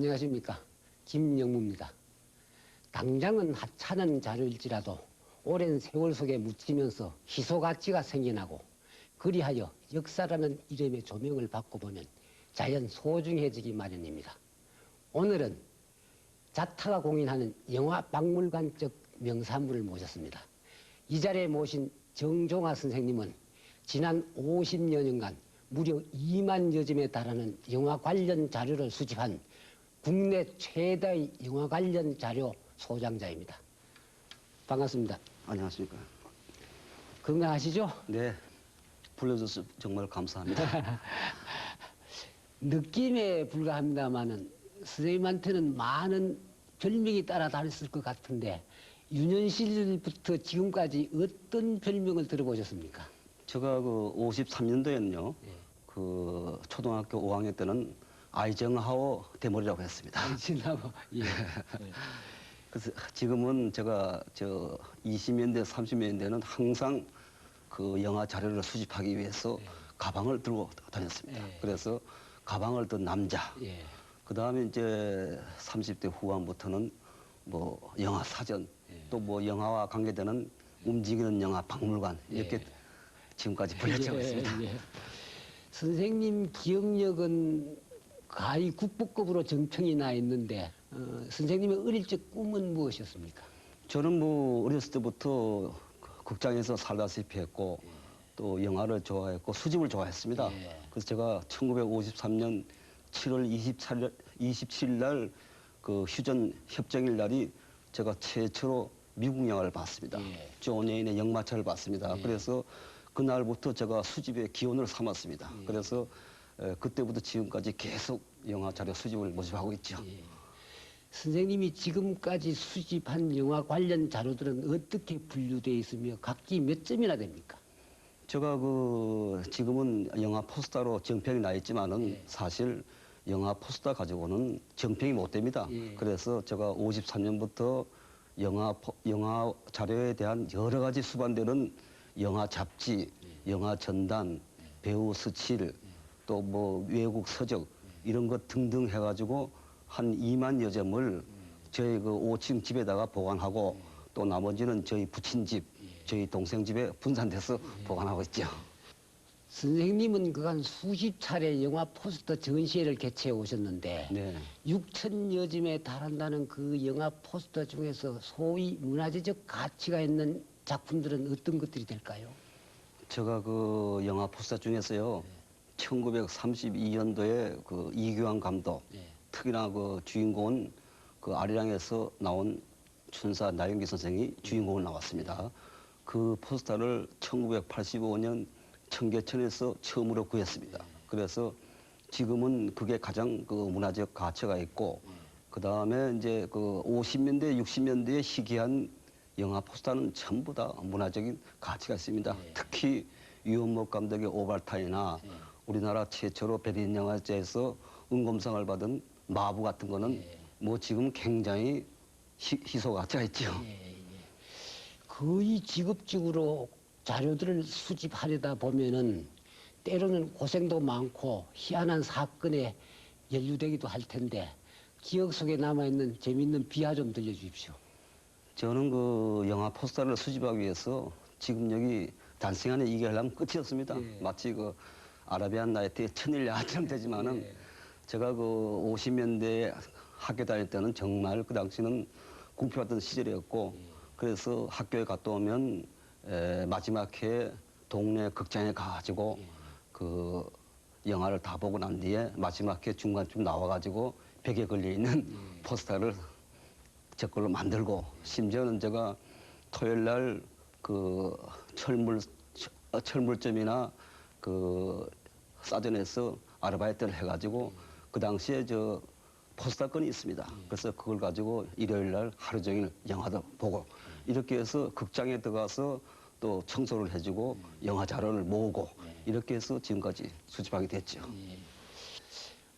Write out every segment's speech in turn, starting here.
안녕하십니까. 김영무입니다. 당장은 하찮은 자료일지라도 오랜 세월 속에 묻히면서 희소 가치가 생겨나고 그리하여 역사라는 이름의 조명을 받고 보면 자연 소중해지기 마련입니다. 오늘은 자타가 공인하는 영화박물관적 명산물을 모셨습니다. 이 자리에 모신 정종화 선생님은 지난 50여 년간 무려 2만여 점에 달하는 영화 관련 자료를 수집한 국내 최다의 영화 관련 자료 소장자입니다. 반갑습니다. 안녕하십니까. 건강하시죠? 네, 불러줘서 정말 감사합니다. 느낌에 불과합니다마는 선생님한테는 많은 별명이 따라 다녔을 것 같은데 유년시절부터 지금까지 어떤 별명을 들어보셨습니까? 제가 그 53년도에는요, 그 초등학교 5학년 때는 아이젠하워 대머리라고 했습니다. 지나고 예. 그래서 지금은 제가 저 20년대, 30년대는 항상 그 영화 자료를 수집하기 위해서 가방을 들고 다녔습니다. 그래서 가방을 든 남자. 그 다음에 이제 30대 후반부터는 뭐 영화 사전, 또 뭐 영화와 관계되는 움직이는 영화 박물관 이렇게 지금까지 불렸죠 있습니다. 선생님 기억력은 가히 국보급으로 정평이 나 있는데 선생님의 어릴 적 꿈은 무엇이었습니까? 저는 뭐 어렸을 때부터 극장에서 살다시피 했고 또 영화를 좋아했고 수집을 좋아했습니다. 그래서 제가 1953년 7월 27일 날 그 휴전 협정일 날이 제가 최초로 미국 영화를 봤습니다. 존 웨인의 역마차를 봤습니다. 그래서 그날부터 제가 수집의 기원을 삼았습니다. 그래서 그때부터 지금까지 계속 영화 자료 수집을 모집하고 있죠. 선생님이 지금까지 수집한 영화 관련 자료들은 어떻게 분류되어 있으며 각기 몇 점이나 됩니까? 제가 그 지금은 영화 포스터로 정평이 나 있지만은 사실 영화 포스터 가지고는 정평이 못 됩니다. 그래서 제가 53년부터 영화 자료에 대한 여러 가지 수반되는 영화 잡지, 영화 전단, 배우 스칠, 또 뭐 외국 서적 이런 것 등등 해가지고 한 2만여 점을 저희 그 5층 집에다가 보관하고 또 나머지는 저희 부친 집, 저희 동생 집에 분산돼서 보관하고 있죠. 선생님은 그간 수십 차례 영화 포스터 전시회를 개최해 오셨는데 6천여 점에 달한다는 그 영화 포스터 중에서 소위 문화재적 가치가 있는 작품들은 어떤 것들이 될까요? 제가 그 영화 포스터 중에서요 1932년도에 그 이규환 감독 특히나 그 주인공은 그 아리랑에서 나온 춘사 나영기 선생이 주인공을 나왔습니다. 그 포스터를 1985년 청계천에서 처음으로 구했습니다. 그래서 지금은 그게 가장 그 문화적 가치가 있고 그 다음에 이제 그 50년대, 60년대에 희귀한 영화 포스터는 전부 다 문화적인 가치가 있습니다. 특히 유은목 감독의 오발타이나 우리나라 최초로 베를린 영화제에서 은검상을 받은 마부 같은 거는 뭐 지금 굉장히 희소 가치가 있죠. 거의 직업적으로 자료들을 수집하려다 보면은 때로는 고생도 많고 희한한 사건에 연루되기도 할 텐데 기억 속에 남아있는 재미있는 비화 좀 들려주십시오. 저는 그 영화 포스터를 수집하기 위해서 지금 여기 단생 안에 얘기하려면 끝이 없습니다. 마치 그 아라비안 나이트의 천일야처럼 되지만은 제가 그 50년대 학교 다닐 때는 정말 그 당시는 궁핍했던 시절이었고 그래서 학교에 갔다 오면 마지막 해 동네 극장에 가가지고 그 영화를 다 보고 난 뒤에 마지막 해 중간쯤 나와가지고 벽에 걸려있는 포스터를 제 걸로 만들고 심지어는 제가 토요일 날 그 철물점이나 그 사전에서 아르바이트를 해가지고 그 당시에 저 포스터 건이 있습니다. 그래서 그걸 가지고 일요일 날 하루 종일 영화도 보고 이렇게 해서 극장에 들어가서 또 청소를 해주고 영화 자료를 모으고 이렇게 해서 지금까지 수집하게 됐죠.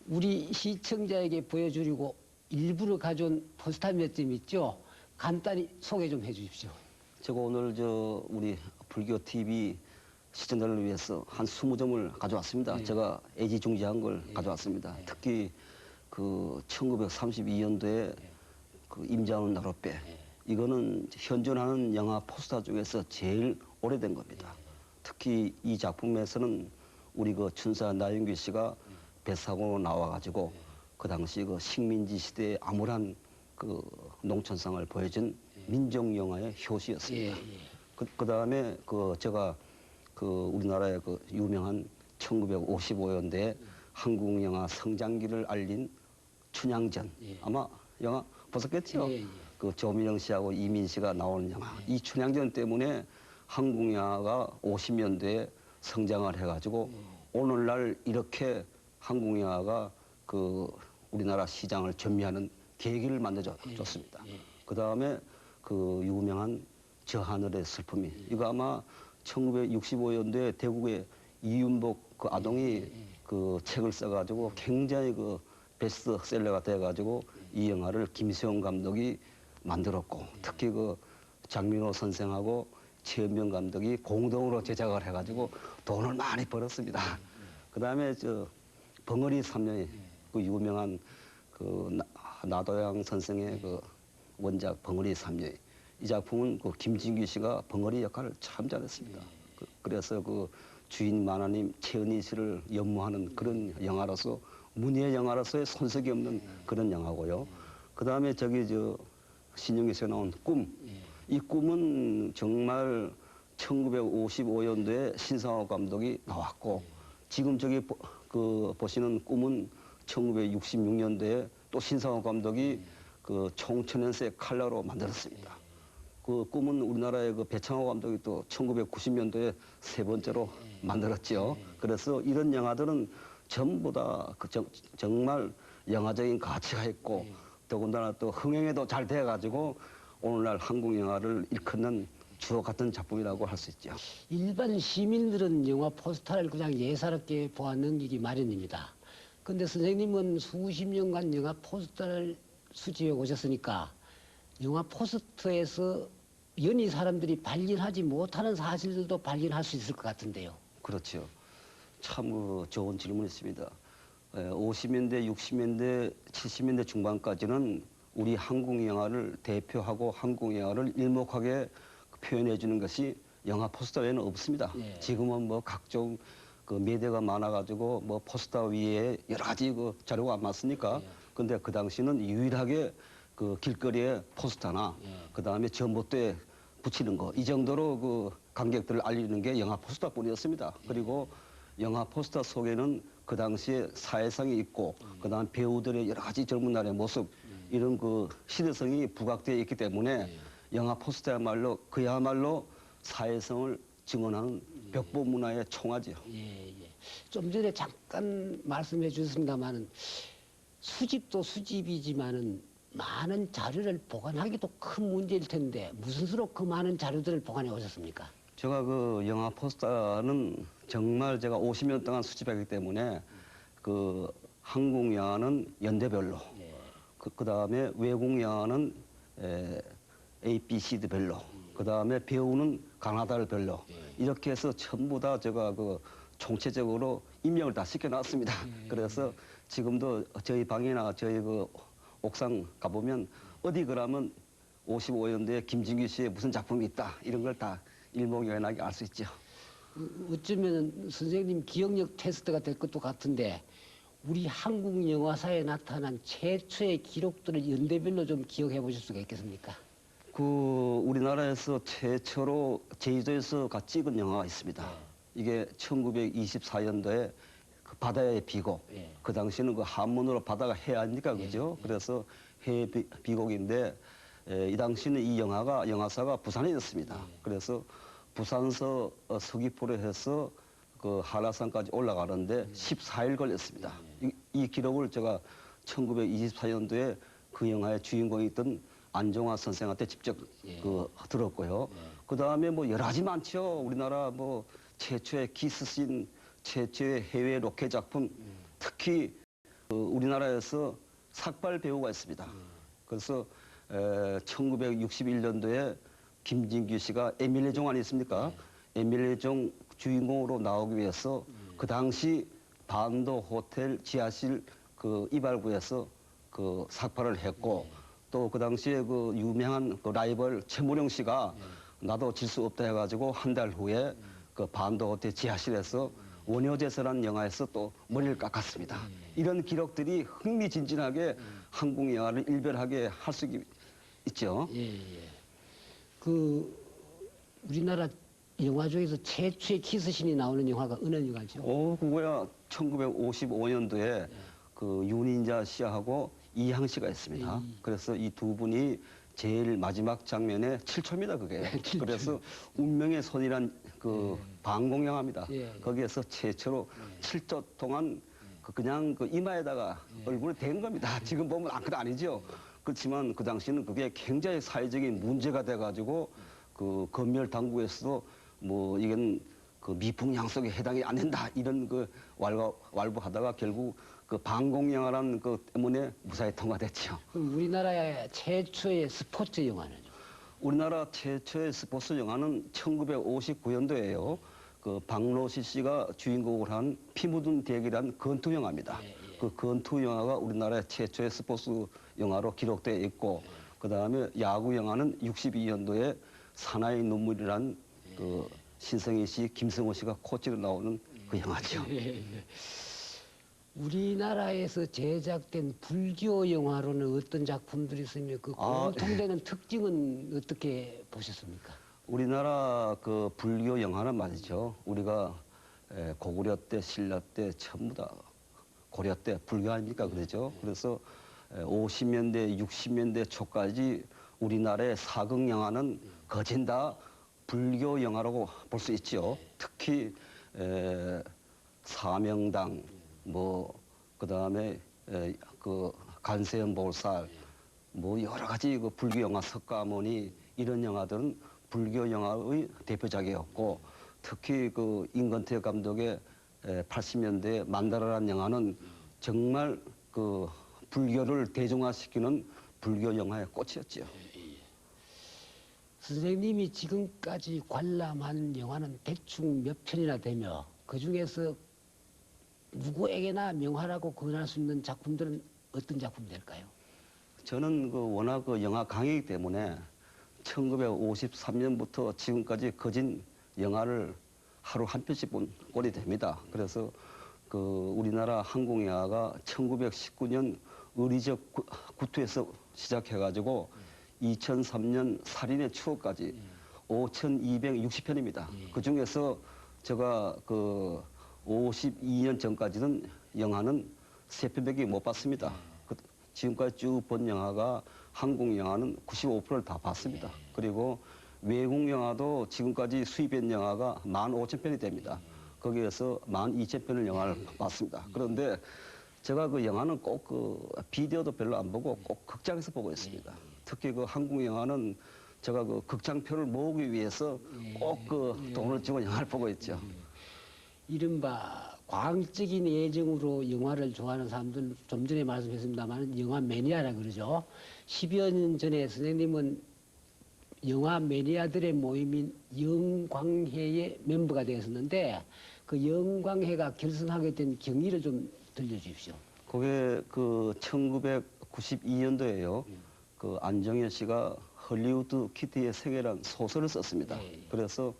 우리 시청자에게 보여주려고 일부러 가져온 포스터 몇 점 있죠? 간단히 소개 좀 해주십시오. 제가 오늘 저 우리 불교 TV 시청자를 위해서 한 20점을 가져왔습니다. 제가 애지중지한 걸 가져왔습니다. 특히 그 1932년도에 그 임자원 나룻배 이거는 현존하는 영화 포스터 중에서 제일 오래된 겁니다. 특히 이 작품에서는 우리 그 춘사 나윤규 씨가 뱃사고로 나와가지고 그 당시 그 식민지 시대의 암울한 그 농촌상을 보여준 민족 영화의 효시였습니다. 그 다음에 그 제가 그 우리나라의 그 유명한 1955년대에 한국 영화 성장기를 알린 춘향전 아마 영화 보셨겠죠? 그 조민영 씨하고 이민 씨가 나오는 영화. 이 춘향전 때문에 한국 영화가 50년대에 성장을 해가지고 오늘날 이렇게 한국 영화가 그 우리나라 시장을 전미하는 계기를 만들어줬습니다. 그 다음에 그 유명한 저 하늘의 슬픔이 이거 아마 1965년도에 대구의 이윤복 그 아동이 그 책을 써가지고 굉장히 그 베스트셀러가 돼가지고 이 영화를 김세용 감독이 만들었고 특히 그 장민호 선생하고 최은명 감독이 공동으로 제작을 해가지고 돈을 많이 벌었습니다. 그 다음에 저 벙어리 삼년이 그 유명한 그 나도양 선생의 그 원작 벙어리 삼년이 이 작품은 그 김진규 씨가 벙어리 역할을 참 잘했습니다. 그래서 그 주인 만화님 최은희 씨를 연모하는 그런 영화로서 문예 영화로서의 손색이 없는 그런 영화고요. 그 다음에 저기 저 신영기 씨가 나온 꿈. 이 꿈은 정말 1955년도에 신상호 감독이 나왔고 지금 저기 그 보시는 꿈은 1966년도에 또 신상호 감독이 그 총천연색 칼라로 만들었습니다. 그 꿈은 우리나라의 그 배창호 감독이 또 1990년도에 세 번째로 만들었죠. 그래서 이런 영화들은 전부 다 그 정말 영화적인 가치가 있고 더군다나 또 흥행에도 잘 돼가지고 오늘날 한국 영화를 일컫는 주옥 같은 작품이라고 할 수 있죠. 일반 시민들은 영화 포스터를 그냥 예사롭게 보았는 일이 마련입니다. 근데 선생님은 수십 년간 영화 포스터를 수집해 오셨으니까 영화 포스터에서 연희 사람들이 발견하지 못하는 사실들도 발견할 수 있을 것 같은데요. 그렇죠. 참 좋은 질문이었습니다. 50년대, 60년대, 70년대 중반까지는 우리 한국 영화를 대표하고 한국 영화를 일목하게 표현해 주는 것이 영화 포스터 외에는 없습니다. 지금은 뭐 각종 그 매대가 많아가지고 뭐 포스터 위에 여러 가지 그 자료가 많습니까? 근데 그 당시는 유일하게 그 길거리에 포스터나 그 다음에 전봇대에 붙이는 거 이 정도로 그 관객들을 알리는 게 영화 포스터뿐이었습니다. 그리고 영화 포스터 속에는 그 당시에 사회성이 있고 그다음 배우들의 여러 가지 젊은 날의 모습 이런 그 시대성이 부각되어 있기 때문에 영화 포스터야말로 그야말로 사회성을 증언하는 벽보 문화의 총화지요. 좀 전에 잠깐 말씀해 주셨습니다만은 수집도 수집이지만은 많은 자료를 보관하기도 큰 문제일 텐데 무슨 수로 그 많은 자료들을 보관해 오셨습니까? 제가 그 영화 포스터는 정말 제가 50년 동안 수집하기 때문에 그 한국 영화는 연대별로 그 다음에 외국 영화는 ABCD별로 그 다음에 배우는 가나다를 별로 이렇게 해서 전부 다 제가 그 총체적으로 임명을 다 시켜놨습니다. 그래서 지금도 저희 방이나 저희 그 옥상 가보면 어디 그러면 55년도에 김진규 씨의 무슨 작품이 있다 이런 걸 다 일목요연하게 알 수 있죠. 어쩌면 선생님 기억력 테스트가 될 것도 같은데 우리 한국 영화사에 나타난 최초의 기록들을 연대별로 좀 기억해 보실 수가 있겠습니까? 그 우리나라에서 최초로 제주도에서 찍은 영화가 있습니다. 이게 1924년도에 그 바다의 비곡. 그 당시는 그 한문으로 바다가 해 아닙니까, 그죠? 그래서 해 비곡인데 이 당시는 이 영화사가 부산에 있었습니다. 그래서 부산서 서귀포로 해서 그 한라산까지 올라가는데 14일 걸렸습니다. 이 기록을 제가 1924년도에 그 영화의 주인공이 있던 안종화 선생한테 직접 그 들었고요. 그 다음에 뭐 여러 가지 많죠. 우리나라 뭐 최초의 기스씬, 최초의 해외 로켓 작품, 특히 우리나라에서 삭발 배우가 있습니다. 그래서 1961년도에 김진규 씨가 에밀레 종 아니었습니까? 에밀레 종 주인공으로 나오기 위해서 그 당시 반도 호텔 지하실 그 이발구에서 그 삭발을 했고 또 그 당시에 그 유명한 그 라이벌 최무룡 씨가 나도 질 수 없다 해가지고 한 달 후에 그 반도 호텔 지하실에서 원효제서라는 영화에서 또 머리를 깎았습니다. 이런 기록들이 흥미진진하게 한국 영화를 일별하게 할 수 있죠. 예, 예. 그 우리나라 영화 중에서 최초의 키스신이 나오는 영화가 어느 영화죠? 그거야 1955년도에 그 윤인자 씨하고 이향 씨가 있습니다. 그래서 이 두 분이 제일 마지막 장면에 7초입니다, 그게. 7초. 그래서 운명의 손이란 그 방공 영화입니다. 거기에서 최초로 7초 동안 그냥 그 이마에다가 얼굴을 댄 겁니다. 지금 보면 그건 아니죠. 그렇지만 그 당시는 그게 굉장히 사회적인 문제가 돼가지고 그 검열 당국에서도 뭐 이건 그 미풍양속에 해당이 안 된다 이런 그 왈부하다가 결국 그 방공영화라는 그 때문에 무사히 통과됐죠. 그럼 우리나라의 최초의 스포츠 영화는요? 우리나라 최초의 스포츠 영화는 1959년도에요. 그 박노시 씨가 주인공을 한 피 묻은 대기란 건투 영화입니다. 그 건투 영화가 우리나라의 최초의 스포츠 영화로 기록되어 있고 그다음에 야구 영화는 62년도에 사나이 눈물이란 그 신성희 씨, 김성호 씨가 코치로 나오는 그 영화죠. 우리나라에서 제작된 불교 영화로는 어떤 작품들이 있으며 그 공통되는 특징은 어떻게 보셨습니까? 우리나라 그 불교 영화는 말이죠. 우리가 고구려 때, 신라 때 전부 다 고려 때 불교 아닙니까? 그러죠. 그래서 50년대, 60년대 초까지 우리나라의 사극 영화는 거진 다 불교 영화라고 볼 수 있죠. 특히 사명당, 뭐 그다음에 그 간세음보살, 뭐 여러 가지 그 불교 영화 석가모니 이런 영화들은 불교 영화의 대표작이었고 특히 그 임건태 감독의 80년대 만다라라는 영화는 정말 그 불교를 대중화시키는 불교 영화의 꽃이었죠. 선생님이 지금까지 관람한 영화는 대충 몇 편이나 되며 그 중에서 누구에게나 명화라고 권할 수 있는 작품들은 어떤 작품이 될까요? 저는 그 워낙 그 영화 강의이기 때문에 1953년부터 지금까지 거진 영화를 하루 한 편씩 본 꼴이 됩니다. 그래서 그 우리나라 한국 영화가 1919년 의리적 구투에서 시작해가지고 2003년 살인의 추억까지 5,260편입니다. 그 중에서 제가 그 52년 전까지는 영화는 3편밖에 못 봤습니다. 지금까지 쭉 본 영화가 한국 영화는 95%를 다 봤습니다. 그리고 외국 영화도 지금까지 수입한 영화가 15,000편이 됩니다. 거기에서 12,000편을 영화를 봤습니다. 그런데 제가 그 영화는 꼭 그 비디오도 별로 안 보고 꼭 극장에서 보고 있습니다. 특히 그 한국 영화는 제가 그 극장표를 모으기 위해서 꼭 그 돈을 주고 영화를 보고 있죠. 이른바 광적인 애정으로 영화를 좋아하는 사람들 좀 전에 말씀했습니다만 영화 매니아라 그러죠. 10여 년 전에 선생님은 영화 매니아들의 모임인 영광회의 멤버가 되었었는데 그 영광회가 결성하게 된 경위를 좀 들려주십시오. 그게 그 1992년도에요. 그 안정현 씨가 헐리우드 키티의 세계란 소설을 썼습니다. 그래서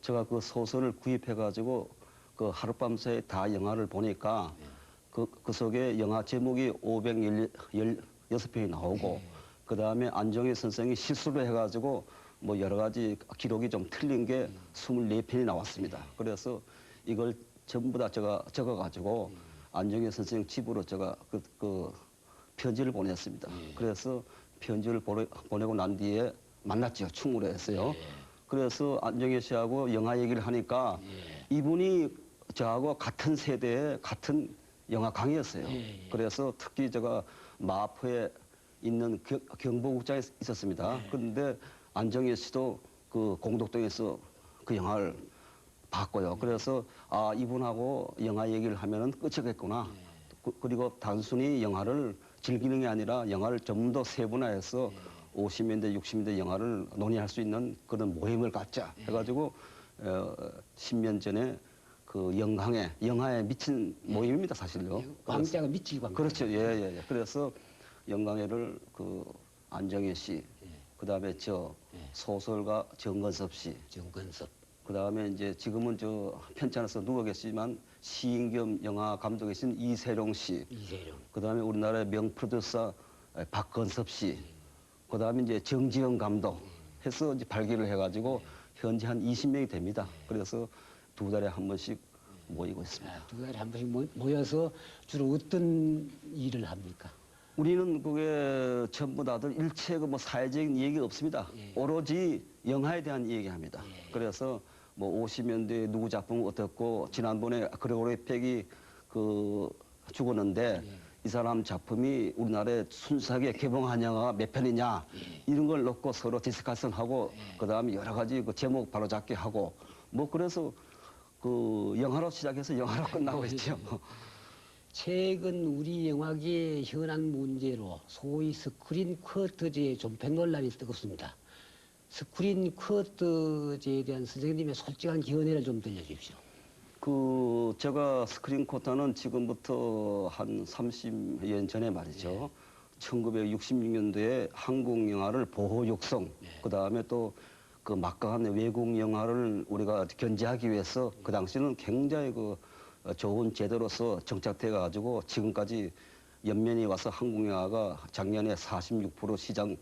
제가 그 소설을 구입해가지고 그 하룻밤새 다 영화를 보니까 그 속에 영화 제목이 516편이 나오고 그 다음에 안정희 선생이 실수를 해가지고 뭐 여러 가지 기록이 좀 틀린 게 24편이 나왔습니다. 그래서 이걸 전부 다 제가 적어가지고 안정희 선생 집으로 제가 그 편지를 보냈습니다. 그래서 편지를 보내고 난 뒤에 만났죠. 충무로에서요. 그래서 안정희 씨하고 영화 얘기를 하니까 이분이 저하고 같은 세대의 같은 영화 강의였어요. 그래서 특히 제가 마포에 있는 경보국장에 있었습니다. 그런데 안정희 씨도 그 공덕동에서 그 영화를 봤고요. 그래서 아 이분하고 영화 얘기를 하면은 끝이겠구나. 그리고 단순히 영화를 즐기는 게 아니라 영화를 좀 더 세분화해서 50년대, 60년대 영화를 논의할 수 있는 그런 모임을 갖자 해가지고 10년 전에 그 영화에 미친 모임입니다, 사실요. 광자가 미칠 광자. 그렇죠. 예, 예, 예. 그래서 영광회를 그 안정혜 씨, 그다음에 저 소설가 정건섭 씨, 정건섭. 그다음에 이제 지금은 저 편찬에서 누워 계시지만 시인 겸 영화 감독이신 이세룡 씨, 이세룡. 그다음에 우리나라의 명 프로듀서 박건섭 씨, 그다음에 이제 정지영 감독 해서 이제 발기를 해가지고 현재 한 20명이 됩니다. 그래서 두 달에 한 번씩 모이고 있습니다. 두 달에 한 번씩 모여서 주로 어떤 일을 합니까? 우리는 그게 전부 다들 일체 그뭐 사회적인 얘기 없습니다. 오로지 영화에 대한 얘기합니다. 그래서 뭐 50년대 누구 작품 어떻고 지난번에 그레고리 팩이 그 죽었는데 이 사람 작품이 우리나라에 순수하게 개봉한 영화가 몇 편이냐 이런 걸 놓고 서로 디스커션하고 그다음에 여러 가지 그 제목 바로잡기 하고 뭐 그래서 그 영화로 시작해서 영화로 끝나고 있죠. 최근 우리 영화계의 현안 문제로 소위 스크린 쿼터제의 존폐 논란이 뜨겁습니다. 스크린 쿼터제에 대한 선생님의 솔직한 견해를 좀 들려주십시오. 그 제가 스크린 쿼터는 지금부터 한 30년 전에 말이죠. 1966년도에 한국 영화를 보호 육성, 그다음에 또 그 막강한 외국 영화를 우리가 견제하기 위해서 그 당시는 굉장히 그 좋은 제도로서 정착돼 가지고 지금까지 연면이 와서 한국 영화가 작년에 46% 시장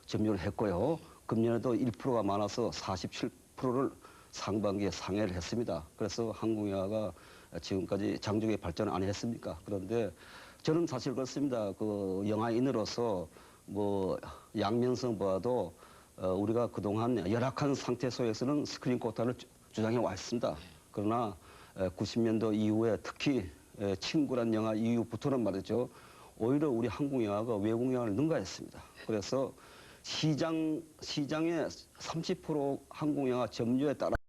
점유를 했고요. 금년에도 1%가 많아서 47%를 상반기에 상회를 했습니다. 그래서 한국 영화가 지금까지 장족의 발전을 안 했습니까? 그런데 저는 사실 그렇습니다. 그 영화인으로서 뭐 양면성 보아도 우리가 그동안 열악한 상태 속에서는 스크린 쿼터를 주장해 왔습니다. 그러나 90년도 이후에 특히 친구란 영화 이후부터는 말이죠. 오히려 우리 한국 영화가 외국 영화를 능가했습니다. 그래서 시장의 30% 한국 영화 점유에 따라